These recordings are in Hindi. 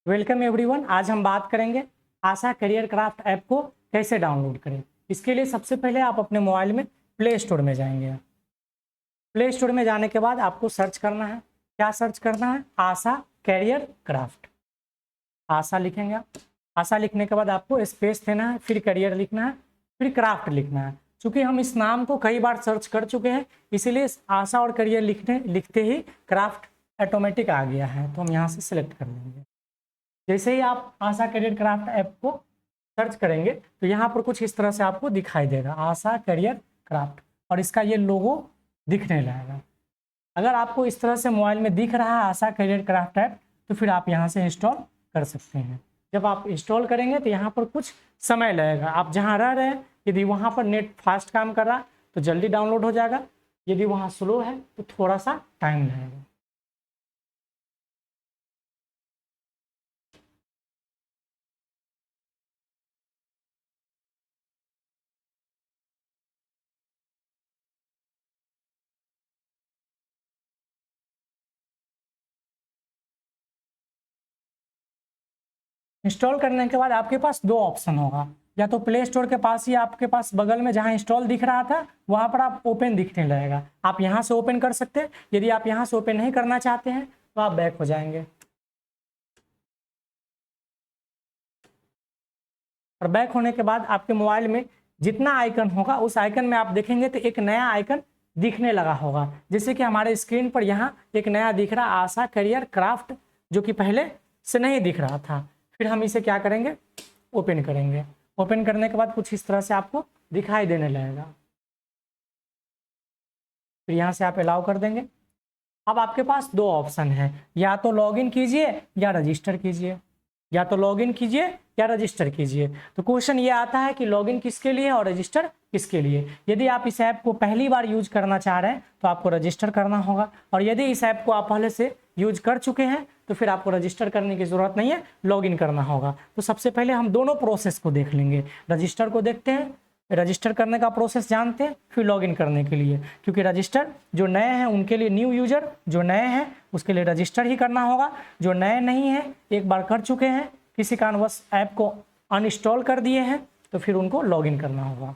Welcome everyone. आज हम बात करेंगे आशा करियर क्राफ्ट ऐप को कैसे डाउनलोड करें। इसके लिए सबसे पहले आप अपने मोबाइल में प्ले स्टोर में जाएंगे। प्ले स्टोर में जाने के बाद आपको सर्च करना है। क्या सर्च करना है? आशा करियर क्राफ्ट। आशा लिखेंगे आप। आशा लिखने के बाद आपको स्पेस देना है, फिर करियर लिखना है, फिर क्राफ्ट लिखना है। चूंकि हम इस नाम को कई बार सर्च कर चुके हैं, इसीलिए आशा और करियर लिखते ही क्राफ्ट ऑटोमेटिक आ गया है, तो हम यहाँ से सिलेक्ट कर लेंगे। जैसे ही आप आशा करियर क्राफ्ट ऐप को सर्च करेंगे तो यहाँ पर कुछ इस तरह से आपको दिखाई देगा, आशा करियर क्राफ्ट, और इसका ये लोगो दिखने लगेगा। अगर आपको इस तरह से मोबाइल में दिख रहा है आशा करियर क्राफ्ट ऐप, तो फिर आप यहाँ से इंस्टॉल कर सकते हैं। जब आप इंस्टॉल करेंगे तो यहाँ पर कुछ समय लगेगा। आप जहाँ रह रहे हैं, यदि वहाँ पर नेट फास्ट काम कर रहा है तो जल्दी डाउनलोड हो जाएगा, यदि वहाँ स्लो है तो थोड़ा सा टाइम लगेगा। इंस्टॉल करने के बाद आपके पास दो ऑप्शन होगा, या तो प्ले स्टोर के पास ही आपके पास बगल में जहां इंस्टॉल दिख रहा था वहां पर आप ओपन दिखने लगेगा, आप यहां से ओपन कर सकते हैं। यदि आप यहां से ओपन नहीं करना चाहते हैं तो आप बैक हो जाएंगे, और बैक होने के बाद आपके मोबाइल में जितना आइकन होगा उस आइकन में आप देखेंगे तो एक नया आइकन दिखने लगा होगा। जैसे कि हमारे स्क्रीन पर यहाँ एक नया दिख रहा आशा करियर क्राफ्ट, जो कि पहले से नहीं दिख रहा था। फिर हम इसे क्या करेंगे? ओपन करेंगे। ओपन करने के बाद कुछ इस तरह से आपको दिखाई देने लगेगा। फिर यहाँ से आप अलाउ कर देंगे। अब आपके पास दो ऑप्शन है, या तो लॉगिन कीजिए या रजिस्टर कीजिए, या तो लॉगिन कीजिए या रजिस्टर कीजिए। तो क्वेश्चन ये आता है कि लॉगिन किसके लिए और रजिस्टर किसके लिए। यदि आप इस ऐप को पहली बार यूज करना चाह रहे हैं तो आपको रजिस्टर करना होगा, और यदि इस ऐप को आप पहले से यूज कर चुके हैं तो फिर आपको रजिस्टर करने की ज़रूरत नहीं है, लॉगिन करना होगा। तो सबसे पहले हम दोनों प्रोसेस को देख लेंगे। रजिस्टर को देखते हैं, रजिस्टर करने का प्रोसेस जानते हैं, फिर लॉगिन करने के लिए, क्योंकि रजिस्टर जो नए हैं उनके लिए, न्यू यूजर जो नए हैं उसके लिए रजिस्टर ही करना होगा। जो नए नहीं हैं, एक बार कर चुके हैं, किसी कारणवश ऐप को अनइंस्टॉल कर दिए हैं, तो फिर उनको लॉगिन करना होगा।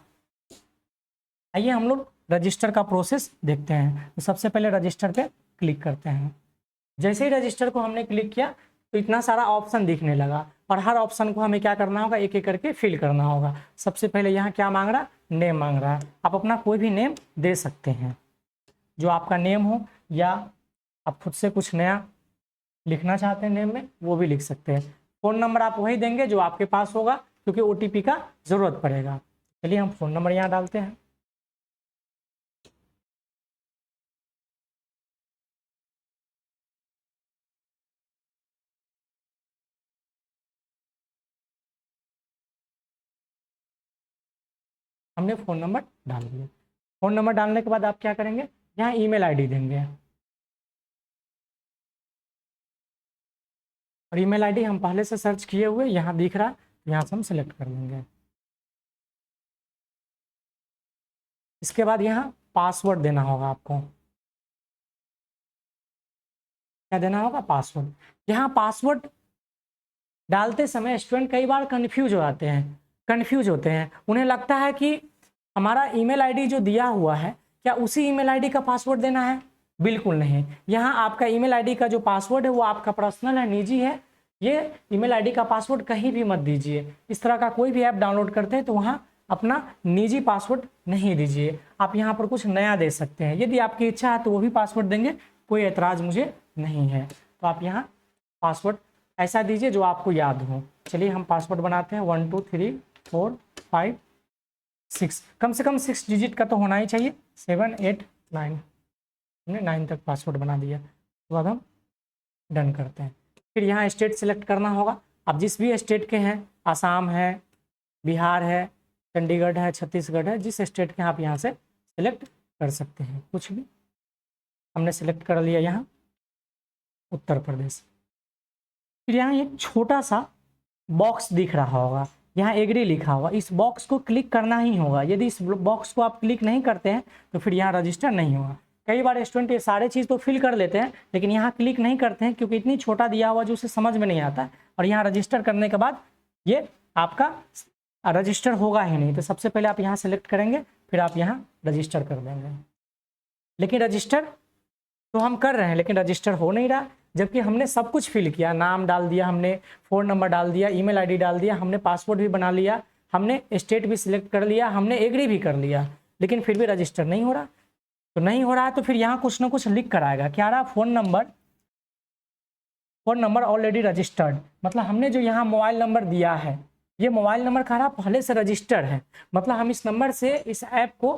आइए हम लोग रजिस्टर का प्रोसेस देखते हैं। तो सबसे पहले रजिस्टर पे क्लिक करते हैं। जैसे ही रजिस्टर को हमने क्लिक किया तो इतना सारा ऑप्शन दिखने लगा, और हर ऑप्शन को हमें क्या करना होगा? एक एक करके फिल करना होगा। सबसे पहले यहाँ क्या मांग रहा? नेम मांग रहा है। आप अपना कोई भी नेम दे सकते हैं, जो आपका नेम हो, या आप खुद से कुछ नया लिखना चाहते हैं नेम में वो भी लिख सकते हैं। फ़ोन नंबर आप वही देंगे जो आपके पास होगा, क्योंकि OTP का ज़रूरत पड़ेगा। चलिए हम फ़ोन नंबर यहाँ डालते हैं। हमने फ़ोन नंबर डाल दिया। फ़ोन नंबर डालने के बाद आप क्या करेंगे? यहाँ ईमेल आईडी देंगे, और ईमेल आईडी हम पहले से सर्च किए हुए यहाँ दिख रहा है, यहाँ से हम सेलेक्ट कर लेंगे। इसके बाद यहाँ पासवर्ड देना होगा आपको। क्या देना होगा? पासवर्ड। यहाँ पासवर्ड डालते समय स्टूडेंट कई बार कंफ्यूज होते हैं। उन्हें लगता है कि हमारा ईमेल आईडी जो दिया हुआ है, क्या उसी ईमेल आईडी का पासवर्ड देना है? बिल्कुल नहीं। यहाँ आपका ईमेल आईडी का जो पासवर्ड है वो आपका पर्सनल है, निजी है। ये ईमेल आईडी का पासवर्ड कहीं भी मत दीजिए। इस तरह का कोई भी ऐप डाउनलोड करते हैं तो वहाँ अपना निजी पासवर्ड नहीं दीजिए। आप यहाँ पर कुछ नया दे सकते हैं, यदि आपकी इच्छा है तो वो भी पासवर्ड देंगे, कोई एतराज़ मुझे नहीं है। तो आप यहाँ पासवर्ड ऐसा दीजिए जो आपको याद हो। चलिए हम पासवर्ड बनाते हैं 1 2 3 4 5 6, कम से कम 6 डिजिट का तो होना ही चाहिए। 7 8 9, हमने 9 तक पासवर्ड बना दिया। उसके बाद हम डन करते हैं। फिर यहाँ स्टेट सेलेक्ट करना होगा। आप जिस भी स्टेट के हैं, आसाम है, बिहार है, चंडीगढ़ है, छत्तीसगढ़ है, जिस स्टेट के आप यहाँ से सेलेक्ट कर सकते हैं कुछ भी। हमने सेलेक्ट कर लिया यहाँ उत्तर प्रदेश। फिर यहाँ एक छोटा सा बॉक्स दिख रहा होगा, यहाँ एग्री लिखा होगा, इस बॉक्स को क्लिक करना ही होगा। यदि इस बॉक्स को आप क्लिक नहीं करते हैं तो फिर यहाँ रजिस्टर नहीं होगा। कई बार स्टूडेंट ये सारे चीज़ तो फिल कर लेते हैं, लेकिन यहाँ क्लिक नहीं करते हैं क्योंकि इतनी छोटा दिया हुआ जो उसे समझ में नहीं आता है, और यहाँ रजिस्टर करने के बाद ये आपका रजिस्टर होगा ही नहीं। तो सबसे पहले आप यहाँ सेलेक्ट करेंगे, फिर आप यहाँ रजिस्टर कर देंगे। लेकिन रजिस्टर तो हम कर रहे हैं, लेकिन रजिस्टर हो नहीं रहा, जबकि हमने सब कुछ फिल किया, नाम डाल दिया हमने, फ़ोन नंबर डाल दिया, ईमेल आईडी डाल दिया, हमने पासवर्ड भी बना लिया, हमने स्टेट भी सिलेक्ट कर लिया, हमने एग्री भी कर लिया, लेकिन फिर भी रजिस्टर नहीं हो रहा। तो नहीं हो रहा है तो फिर यहाँ कुछ ना कुछ लिख कर आएगा, क्या रहा, फ़ोन नंबर ऑलरेडी रजिस्टर्ड, मतलब हमने जो यहाँ मोबाइल नंबर दिया है, ये मोबाइल नंबर कह रहा पहले से रजिस्टर्ड है, मतलब हम इस नंबर से इस ऐप को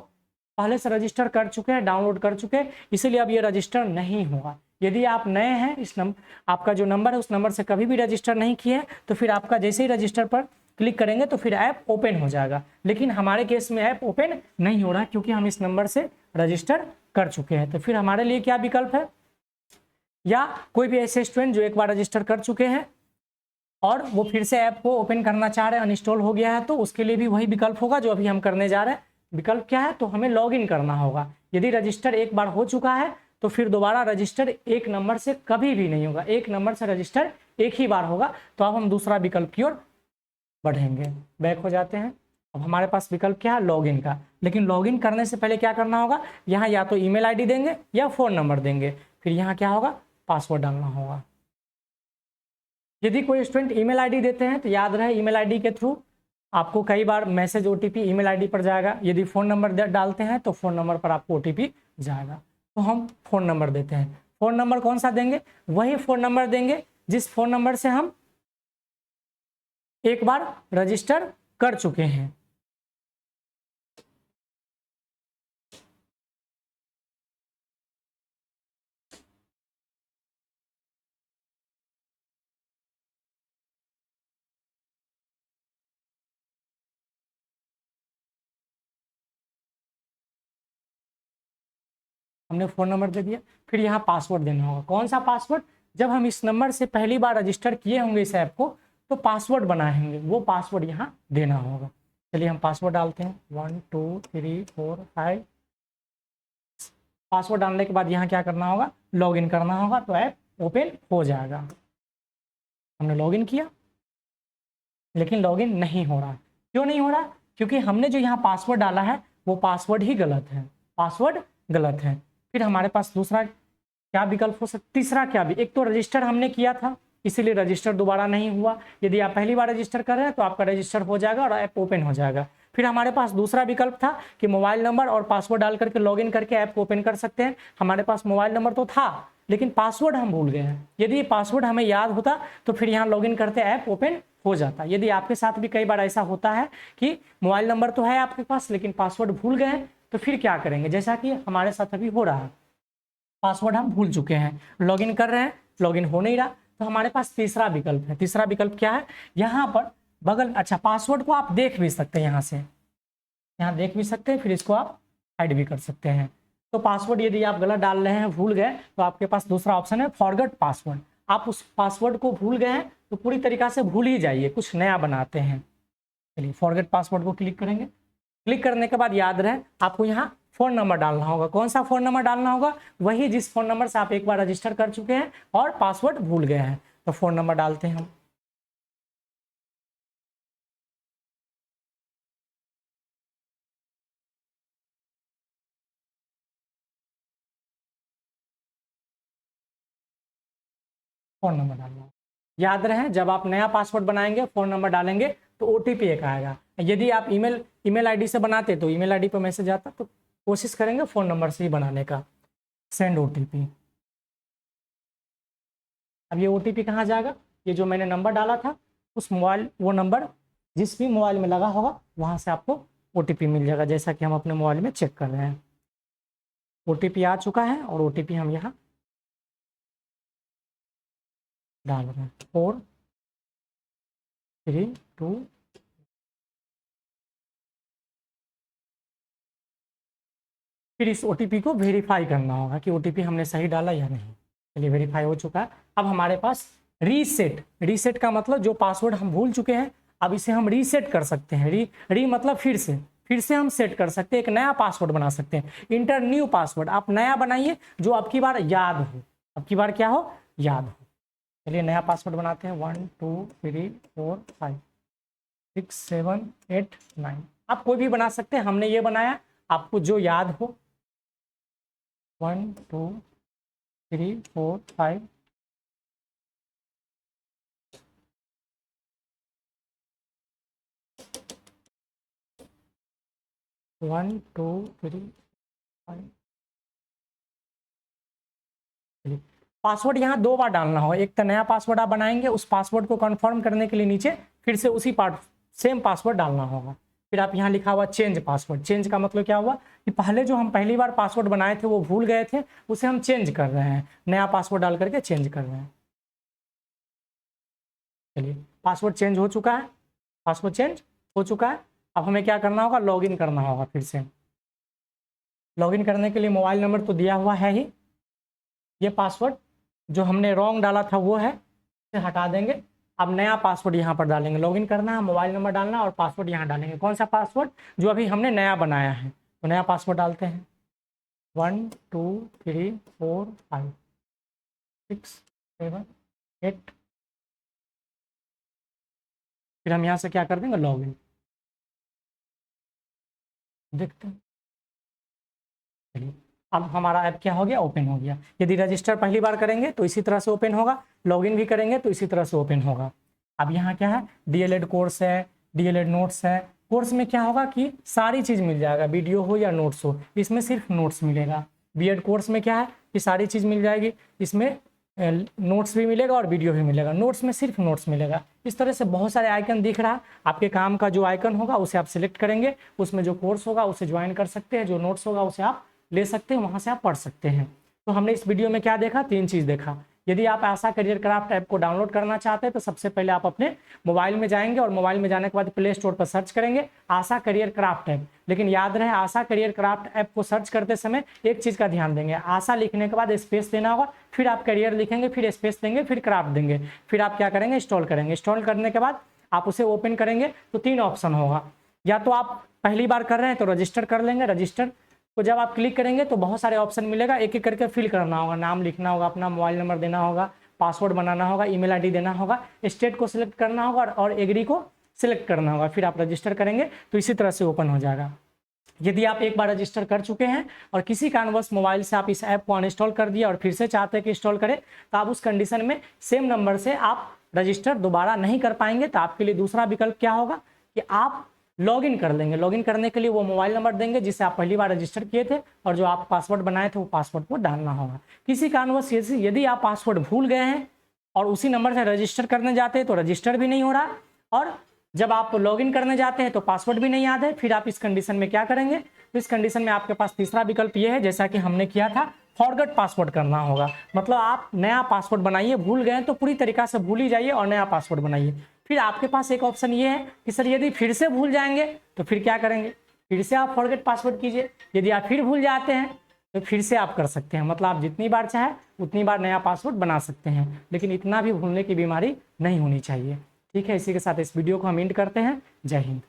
पहले से रजिस्टर कर चुके हैं, डाउनलोड कर चुके हैं, इसीलिए अब ये रजिस्टर नहीं होगा। यदि आप नए हैं, इस आपका जो नंबर है उस नंबर से कभी भी रजिस्टर नहीं किए हैं, तो फिर आपका जैसे ही रजिस्टर पर क्लिक करेंगे तो फिर ऐप ओपन हो जाएगा। लेकिन हमारे केस में ऐप ओपन नहीं हो रहा क्योंकि हम इस नंबर से रजिस्टर कर चुके हैं। तो फिर हमारे लिए क्या विकल्प है, या कोई भी ऐसे स्टूडेंट जो एक बार रजिस्टर कर चुके हैं और वो फिर से ऐप को ओपन करना चाह रहे हैं, अनइंस्टॉल हो गया है, तो उसके लिए भी वही विकल्प होगा जो अभी हम करने जा रहे हैं। विकल्प क्या है, तो हमें लॉगिन करना होगा। यदि रजिस्टर एक बार हो चुका है तो फिर दोबारा रजिस्टर एक नंबर से कभी भी नहीं होगा, एक नंबर से रजिस्टर एक ही बार होगा। तो अब हम दूसरा विकल्प की ओर बढ़ेंगे, बैक हो जाते हैं। अब हमारे पास विकल्प क्या है, लॉगिन का। लेकिन लॉगिन करने से पहले क्या करना होगा, यहाँ या तो ईमेल आईडी देंगे या फ़ोन नंबर देंगे, फिर यहाँ क्या होगा, पासवर्ड डालना होगा। यदि कोई स्टूडेंट ईमेल आईडी देते हैं तो याद रहे ईमेल आईडी के थ्रू आपको कई बार मैसेज ओटीपी ईमेल आईडी पर जाएगा। यदि फ़ोन नंबर डालते हैं तो फ़ोन नंबर पर आपको ओटीपी जाएगा। तो हम फ़ोन नंबर देते हैं। फ़ोन नंबर कौन सा देंगे, वही फ़ोन नंबर देंगे जिस फ़ोन नंबर से हम एक बार रजिस्टर कर चुके हैं। हमने फ़ोन नंबर दे दिया, फिर यहाँ पासवर्ड देना होगा। कौन सा पासवर्ड, जब हम इस नंबर से पहली बार रजिस्टर किए होंगे इस ऐप को तो पासवर्ड बनाए होंगे, वो पासवर्ड यहाँ देना होगा। चलिए हम पासवर्ड डालते हैं, 1 2 3 4 5। पासवर्ड डालने के बाद यहाँ क्या करना होगा, लॉगिन करना होगा, तो ऐप ओपन हो जाएगा। हमने लॉगिन किया लेकिन लॉगिन नहीं हो रहा। क्यों नहीं हो रहा, क्योंकि हमने जो यहाँ पासवर्ड डाला है वो पासवर्ड ही गलत है, पासवर्ड गलत है। फिर हमारे पास दूसरा क्या विकल्प हो सकता, तीसरा क्या भी, एक तो रजिस्टर हमने किया था इसीलिए रजिस्टर दोबारा नहीं हुआ। यदि आप पहली बार रजिस्टर कर रहे हैं तो आपका रजिस्टर हो जाएगा और ऐप ओपन हो जाएगा। फिर हमारे पास दूसरा विकल्प था कि मोबाइल नंबर और पासवर्ड डाल करके लॉगिन करके ऐप को ओपन कर सकते हैं। हमारे पास मोबाइल नंबर तो था लेकिन पासवर्ड हम भूल गए हैं। यदि पासवर्ड हमें याद होता तो फिर यहाँ लॉगिन करते ऐप ओपन हो जाता। यदि आपके साथ भी कई बार ऐसा होता है कि मोबाइल नंबर तो है आपके पास लेकिन पासवर्ड भूल गए हैं, तो फिर क्या करेंगे, जैसा कि हमारे साथ अभी हो रहा है, पासवर्ड हम भूल चुके हैं, लॉगिन कर रहे हैं, लॉगिन हो नहीं रहा, तो हमारे पास तीसरा विकल्प है। तीसरा विकल्प क्या है, यहाँ पर बगल, अच्छा पासवर्ड को आप देख भी सकते हैं, यहाँ से यहाँ देख भी सकते हैं, फिर इसको आप हाइड भी कर सकते हैं। तो पासवर्ड यदि आप गलत डाल रहे हैं, भूल गए, तो आपके पास दूसरा ऑप्शन है फॉरगेट पासवर्ड। आप उस पासवर्ड को भूल गए हैं तो पूरी तरीका से भूल ही जाइए, कुछ नया बनाते हैं। चलिए फॉरगेट पासवर्ड को क्लिक करेंगे। क्लिक करने के बाद याद रहे आपको यहाँ फ़ोन नंबर डालना होगा। कौन सा फ़ोन नंबर डालना होगा, वही जिस फ़ोन नंबर से आप एक बार रजिस्टर कर चुके हैं और पासवर्ड भूल गए हैं। तो फ़ोन नंबर डालते हैं हम, फ़ोन नंबर डालना होगा। याद रहे जब आप नया पासवर्ड बनाएंगे, फ़ोन नंबर डालेंगे तो ओटीपी एक आएगा। यदि आप ईमेल आईडी से बनाते तो ईमेल आईडी पर मैसेज आता, तो कोशिश करेंगे फ़ोन नंबर से ही बनाने का। Send OTP. अब ये ओटीपी कहाँ जाएगा, ये जो मैंने नंबर डाला था उस मोबाइल, वो नंबर जिस भी मोबाइल में लगा होगा वहाँ से आपको ओटीपी मिल जाएगा, जैसा कि हम अपने मोबाइल में चेक कर रहे हैं। ओटीपी आ चुका है और ओटीपी हम यहाँ डाल रहे हैं, 4 3 2। फिर इस ओटीपी को वेरीफाई करना होगा कि ओटीपी हमने सही डाला या नहीं। चलिए वेरीफाई हो चुका है। अब हमारे पास रीसेट का मतलब जो पासवर्ड हम भूल चुके हैं अब इसे हम रीसेट कर सकते हैं। री मतलब फिर फिर से हम सेट कर सकते हैं, एक नया पासवर्ड बना सकते हैं। इंटर न्यू पासवर्ड, आप नया बनाइए जो आपकी बार याद हो, आपकी बार क्या हो, याद हो। चलिए नया पासवर्ड बनाते हैं, 1 2 3 4 5 6 7 8 9। आप कोई भी बना सकते हैं, हमने ये बनाया, आपको जो याद हो। 1 2 3 4 5 1 2 3 5। पासवर्ड यहाँ 2 बार डालना हो, एक तो नया पासवर्ड आप बनाएंगे, उस पासवर्ड को कंफर्म करने के लिए नीचे फिर से उसी सेम पासवर्ड डालना होगा। फिर आप यहाँ लिखा हुआ चेंज पासवर्ड, चेंज का मतलब क्या हुआ कि पहले जो हम पहली बार पासवर्ड बनाए थे वो भूल गए थे, उसे हम चेंज कर रहे हैं, नया पासवर्ड डाल करके चेंज कर रहे हैं। चलिए पासवर्ड चेंज हो चुका है, पासवर्ड चेंज हो चुका है। अब हमें क्या करना होगा, लॉगिन करना होगा। फिर से लॉगिन करने के लिए मोबाइल नंबर तो दिया हुआ है ही, ये पासवर्ड जो हमने रॉन्ग डाला था वो है, इसे हटा देंगे। अब नया पासवर्ड यहाँ पर डालेंगे, लॉगिन करना है, मोबाइल नंबर डालना और पासवर्ड यहाँ डालेंगे। कौन सा पासवर्ड, जो अभी हमने नया बनाया है, तो नया पासवर्ड डालते हैं। 1 2 3 4 5 6 7 8। फिर हम यहाँ से क्या कर देंगे, लॉगिन। देखते हैं, चलिए अब हमारा ऐप क्या हो गया, ओपन हो गया। यदि रजिस्टर पहली बार करेंगे तो इसी तरह से ओपन होगा, लॉगिन भी करेंगे तो इसी तरह से ओपन होगा। अब यहाँ क्या है, डीएलएड कोर्स है, डीएलएड नोट्स है। कोर्स में क्या होगा कि सारी चीज़ मिल जाएगा, वीडियो हो या नोट्स हो, इसमें सिर्फ नोट्स मिलेगा। बीएड कोर्स में क्या है कि सारी चीज़ मिल जाएगी, इसमें नोट्स भी मिलेगा और वीडियो भी मिलेगा। नोट्स में सिर्फ नोट्स मिलेगा। इस तरह से बहुत सारे आइकन दिख रहा है, आपके काम का जो आइकन होगा उसे आप सिलेक्ट करेंगे, उसमें जो कोर्स होगा उसे ज्वाइन कर सकते हैं, जो नोट्स होगा उसे आप ले सकते हैं, वहाँ से आप पढ़ सकते हैं। तो हमने इस वीडियो में क्या देखा, 3 चीज़ देखा। यदि आप आशा करियर क्राफ्ट ऐप को डाउनलोड करना चाहते हैं तो सबसे पहले आप अपने मोबाइल में जाएंगे और मोबाइल में जाने के बाद प्ले स्टोर पर सर्च करेंगे आशा करियर क्राफ्ट ऐप। लेकिन याद रहे, आशा करियर क्राफ्ट ऐप को सर्च करते समय एक चीज़ का ध्यान देंगे, आशा लिखने के बाद स्पेस देना होगा, फिर आप करियर लिखेंगे, फिर स्पेस देंगे, फिर क्राफ्ट देंगे, फिर आप क्या करेंगे, इंस्टॉल करेंगे। इंस्टॉल करने के बाद आप उसे ओपन करेंगे तो 3 ऑप्शन होगा। या तो आप पहली बार कर रहे हैं तो रजिस्टर कर लेंगे, रजिस्टर तो जब आप क्लिक करेंगे तो बहुत सारे ऑप्शन मिलेगा, एक एक करके फिल करना होगा, नाम लिखना होगा, अपना मोबाइल नंबर देना होगा, पासवर्ड बनाना होगा, ईमेल आईडी देना होगा, स्टेट को सिलेक्ट करना होगा और एग्री को सिलेक्ट करना होगा। फिर आप रजिस्टर करेंगे तो इसी तरह से ओपन हो जाएगा। यदि आप एक बार रजिस्टर कर चुके हैं और किसी कारणवश मोबाइल से आप इस ऐप को अनइंस्टॉल कर दिया और फिर से चाहते हैं कि इंस्टॉल करें, तो आप उस कंडीशन में सेम नंबर से आप रजिस्टर दोबारा नहीं कर पाएंगे। तो आपके लिए दूसरा विकल्प क्या होगा कि आप लॉगिन कर लेंगे। लॉगिन करने के लिए वो मोबाइल नंबर देंगे जिससे आप पहली बार रजिस्टर किए थे और जो आप पासवर्ड बनाए थे वो पासवर्ड को डालना होगा। किसी कारणवश यदि आप पासवर्ड भूल गए हैं और उसी नंबर से रजिस्टर करने जाते हैं तो रजिस्टर भी नहीं हो रहा, और जब आप लॉगिन करने जाते हैं तो पासवर्ड भी नहीं याद है, फिर आप इस कंडीशन में क्या करेंगे, तो इस कंडीशन में आपके पास तीसरा विकल्प ये है, जैसा कि हमने किया था, फॉरगेट पासवर्ड करना होगा। मतलब आप नया पासवर्ड बनाइए, भूल गए तो पूरी तरीका से भूल ही जाइए और नया पासवर्ड बनाइए। फिर आपके पास एक ऑप्शन ये है कि सर यदि फिर से भूल जाएंगे तो फिर क्या करेंगे, फिर से आप फॉरगेट पासवर्ड कीजिए। यदि आप फिर भूल जाते हैं तो फिर से आप कर सकते हैं, मतलब आप जितनी बार चाहे उतनी बार नया पासवर्ड बना सकते हैं, लेकिन इतना भी भूलने की बीमारी नहीं होनी चाहिए। ठीक है, इसी के साथ इस वीडियो को हम एंड करते हैं। जय हिंद।